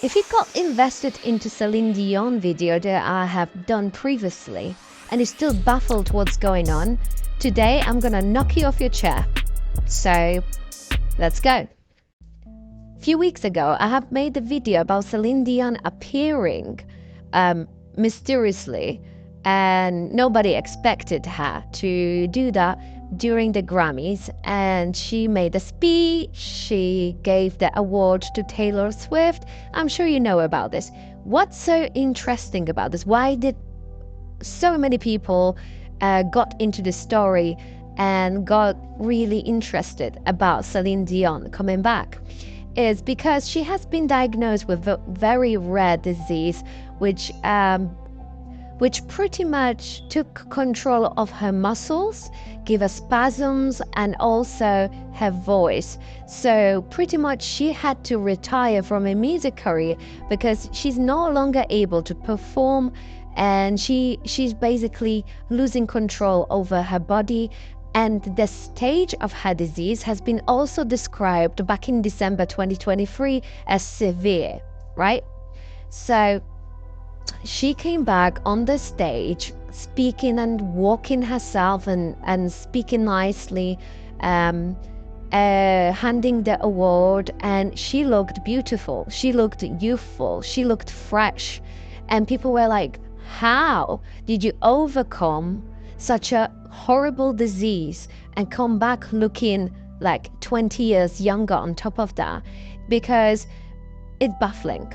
If you got invested into Celine Dion video that I have done previously and is still baffled what's going on, today I'm gonna knock you off your chair. So let's go. A few weeks ago, I have made a video about Celine Dion appearing mysteriously, and nobody expected her to do that during the Grammys, and she made a speech. She gave the award to Taylor Swift. I'm sure you know about this. What's so interesting about this? Why did so many people got into the story and got really interested about Celine Dion coming back? Is because she has been diagnosed with a very rare disease, which pretty much took control of her muscles, gave her spasms, and also her voice. So pretty much she had to retire from a music career because she's no longer able to perform, and she's basically losing control over her body. And the stage of her disease has been also described back in December 2023 as severe, right? So she came back on the stage speaking and walking herself and speaking nicely, handing the award, and she looked beautiful, she looked youthful, she looked fresh. And people were like, how did you overcome such a horrible disease and come back looking like 20 years younger on top of that? Because it's baffling.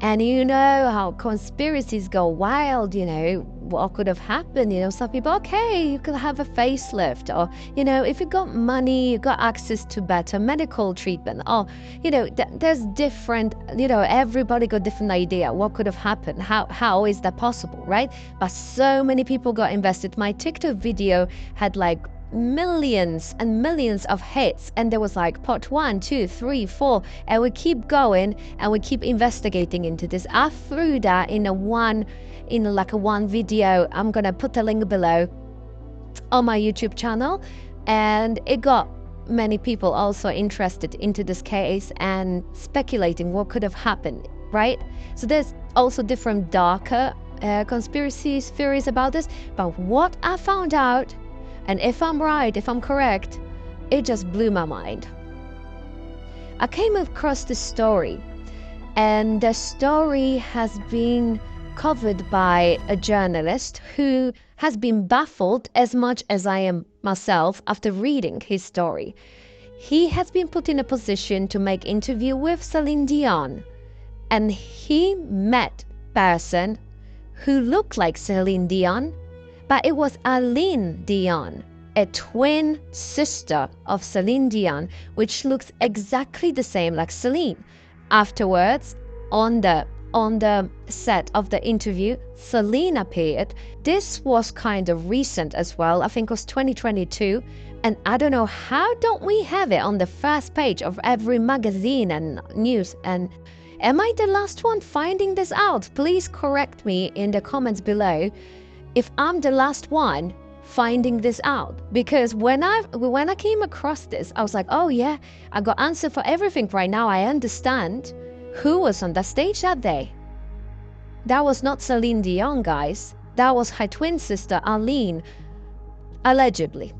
And you know how conspiracies go wild, what could have happened? Some people, okay, you could have a facelift, or, if you got money, you got access to better medical treatment, or, there's different, everybody got different idea what could have happened. How is that possible, right? But so many people got invested. My TikTok video had like millions and millions of hits, and there was like part 1, 2, 3, 4, and we keep going and we keep investigating into this. I threw that in a one video. I'm gonna put a link below on my YouTube channel, and it got many people also interested into this case and speculating what could have happened, right? So there's also different darker conspiracy theories about this, but what I found out, and if I'm right, if I'm correct, it just blew my mind. I came across this story, and the story has been covered by a journalist who has been baffled as much as I am myself after reading his story. He has been put in a position to make interview with Celine Dion, and he met a person who looked like Celine Dion, but it was Aline Dion, a twin sister of Celine Dion, which looks exactly the same like Celine. Afterwards, on the set of the interview, Celine appeared. This was kind of recent as well. I think it was 2022. And I don't know, how don't we have it on the first page of every magazine and news? And am I the last one finding this out? Please correct me in the comments below if I'm the last one finding this out, because when I came across this, I was like, oh yeah, I got answer for everything right now. I understand who was on the stage that day. That was not Celine Dion, guys. That was her twin sister, Aline, allegedly.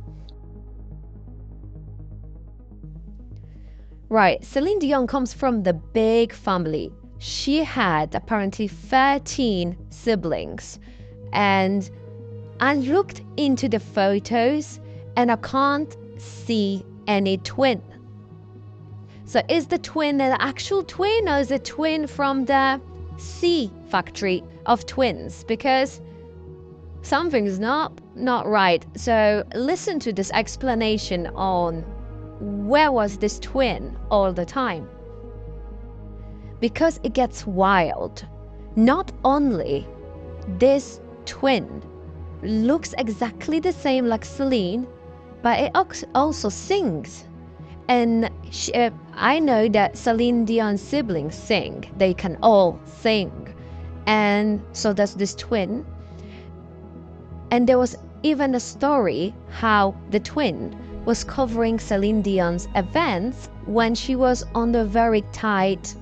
Right, Celine Dion comes from the big family. She had apparently 13 siblings. And I looked into the photos and I can't see any twin. So is the twin an actual twin, or is it a twin from the C factory of twins? Because something's not right. So listen to this explanation on where was this twin all the time. Because it gets wild. Not only this twin looks exactly the same like Celine, but it also sings. And I know that Celine Dion's siblings sing. They can all sing. And so does this twin. And there was even a story how the twin was covering Celine Dion's events when she was on the very tight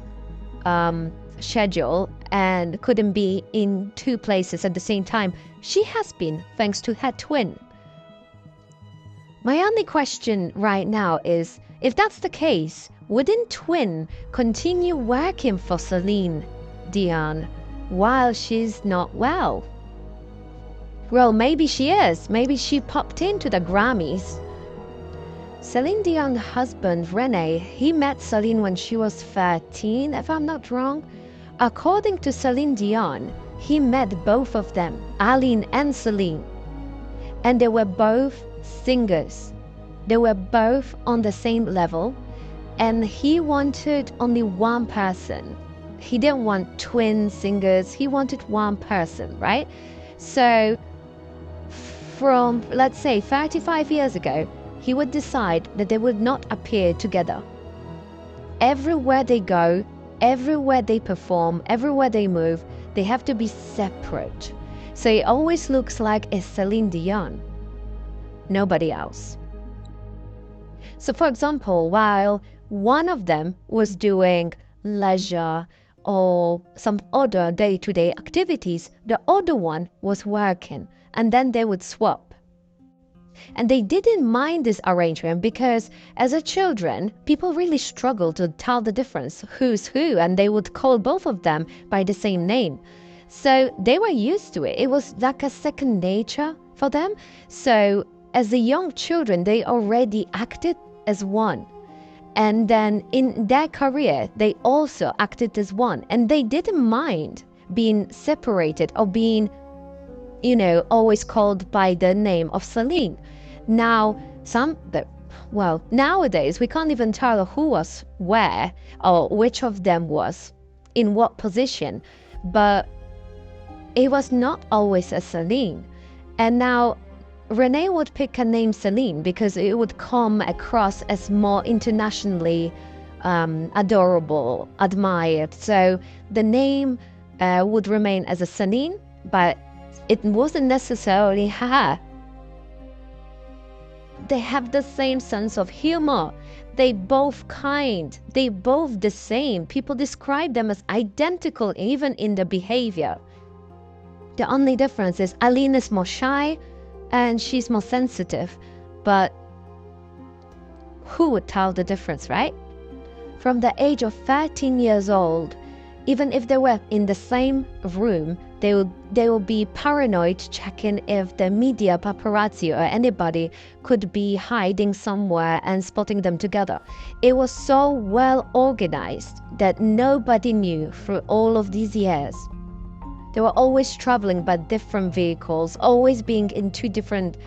schedule and couldn't be in two places at the same time, she has been, thanks to her twin. My only question right now is, if that's the case, wouldn't twin continue working for Celine Dion while she's not well? Well, maybe she is. Maybe she popped into the Grammys. Celine Dion's husband, Rene, he met Celine when she was 13, if I'm not wrong. According to Celine Dion, he met both of them, Aline and Celine. And they were both singers. They were both on the same level. And he wanted only one person. He didn't want twin singers. He wanted one person, right? So from, let's say, 35 years ago, he would decide that they would not appear together. Everywhere they go, everywhere they perform, everywhere they move, they have to be separate. So it always looks like a Celine Dion, nobody else. So for example, while one of them was doing leisure or some other day-to-day activities, the other one was working, and then they would swap. And they didn't mind this arrangement because as a children, people really struggled to tell the difference, who's who, and they would call both of them by the same name. So they were used to it. It was like a second nature for them. So as the young children, they already acted as one. And then in their career, they also acted as one. And they didn't mind being separated or being, always called by the name of Celine. Now, nowadays, we can't even tell who was where or which of them was in what position. But it was not always a Celine. And now Renee would pick a name Celine because it would come across as more internationally adorable, admired. So the name would remain as a Celine, but it wasn't necessarily her. They have the same sense of humor. They both kind. They both the same. People describe them as identical even in the behavior. The only difference is Aline is more shy and she's more sensitive. But who would tell the difference, right? From the age of 13 years old, even if they were in the same room, they will be paranoid, checking if the media, paparazzi, or anybody could be hiding somewhere and spotting them together. It was so well organized that nobody knew through all of these years. They were always traveling by different vehicles, always being in two different,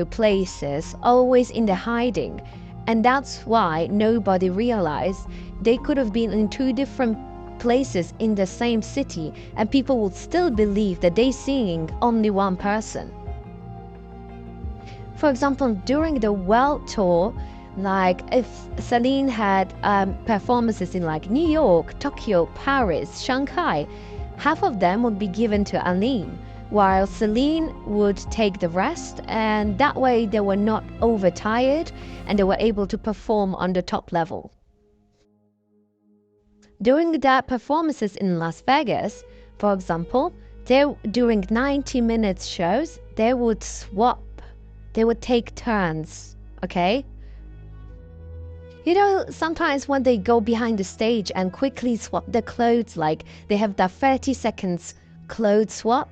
places, always in the hiding. And that's why nobody realized they could have been in two different places in the same city and people would still believe that they're seeing only one person. For example, during the World Tour, like if Celine had performances in like New York, Tokyo, Paris, Shanghai, half of them would be given to Aline, while Celine would take the rest, and that way they were not overtired and they were able to perform on the top level. During their performances in Las Vegas, for example, during 90-minute shows, they would swap. They would take turns, okay? Sometimes when they go behind the stage and quickly swap their clothes, like they have that 30 seconds clothes swap,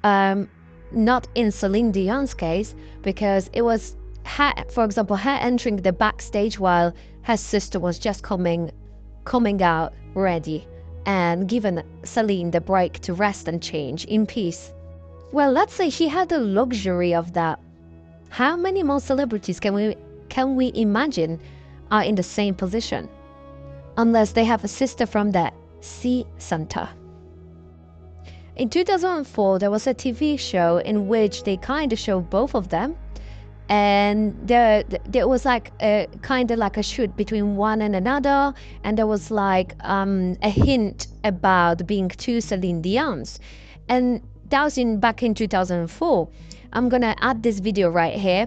not in Celine Dion's case, because it was her, for example, her entering the backstage while her sister was just coming out ready and given Celine the break to rest and change in peace. Well, let's say she had the luxury of that. How many more celebrities can we imagine are in the same position? Unless they have a sister from the C center. In 2004, there was a TV show in which they kind of showed both of them. And there was like a kind of like a shoot between one and another, and there was like a hint about being two Celine Dions, and that was back in 2004. I'm gonna add this video right here.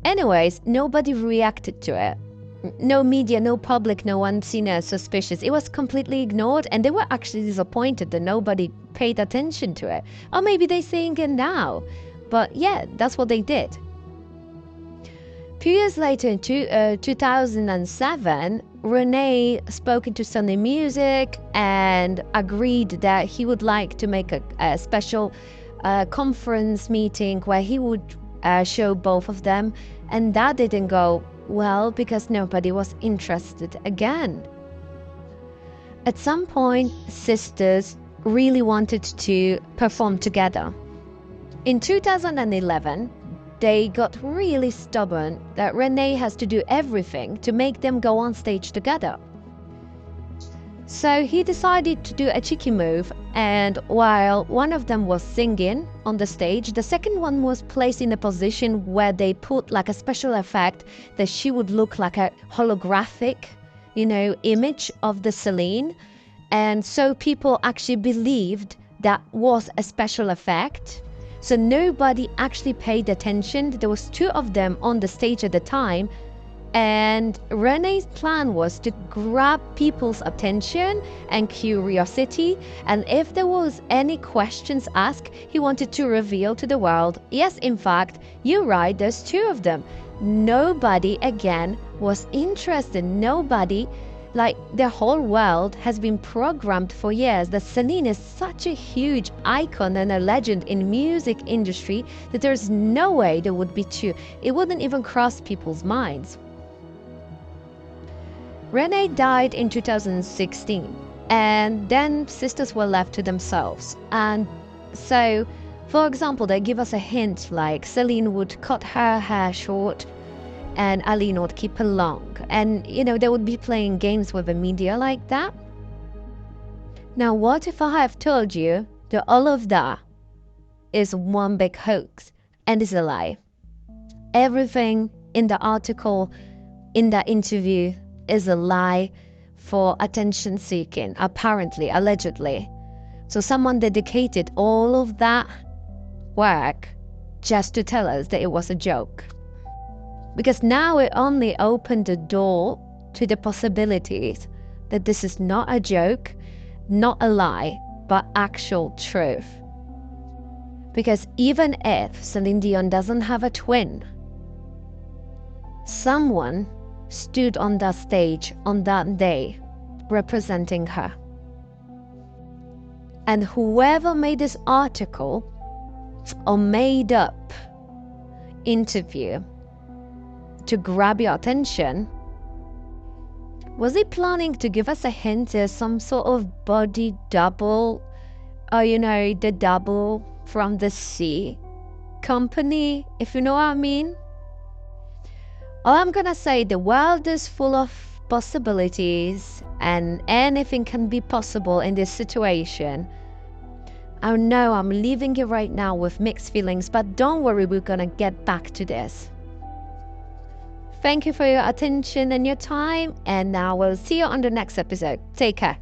Anyways, nobody reacted to it. No media, no public, no one seen as suspicious. It was completely ignored, and they were actually disappointed that nobody paid attention to it. Or maybe they're seeing it now. But yeah, that's what they did. Few years later, in 2007, Rene spoke into Sony Music and agreed that he would like to make a special conference meeting where he would show both of them. And that didn't go well because nobody was interested again. At some point, sisters really wanted to perform together. In 2011, they got really stubborn that Rene has to do everything to make them go on stage together. So he decided to do a cheeky move, and while one of them was singing on the stage, the second one was placed in a position where they put like a special effect that she would look like a holographic, image of the Celine. And so people actually believed that was a special effect. So nobody actually paid attention. There was two of them on the stage at the time. And Rene's plan was to grab people's attention and curiosity. And if there was any questions asked, he wanted to reveal to the world, yes, in fact, you're right, there's two of them. Nobody, again, was interested. Nobody, like the whole world has been programmed for years that Celine is such a huge icon and a legend in music industry that there's no way there would be two. It wouldn't even cross people's minds. Rene died in 2016, and then sisters were left to themselves. And so, for example, they give us a hint like Celine would cut her hair short and Aline would keep it long. And, they would be playing games with the media like that. Now, what if I have told you that all of that is one big hoax and is a lie? Everything in the article, in that interview, is a lie for attention seeking, apparently, allegedly. So someone dedicated all of that work just to tell us that it was a joke. Because now it only opened the door to the possibilities that this is not a joke, not a lie, but actual truth. Because even if Celine Dion doesn't have a twin, someone stood on that stage on that day representing her. And whoever made this article or made up interview to grab your attention, was he planning to give us a hint as some sort of body double, or the double from the sea company, if you know what I mean? All I'm gonna say, the world is full of possibilities and anything can be possible in this situation. I know I'm leaving you right now with mixed feelings, but don't worry, we're gonna get back to this. Thank you for your attention and your time, and now we'll see you on the next episode. Take care.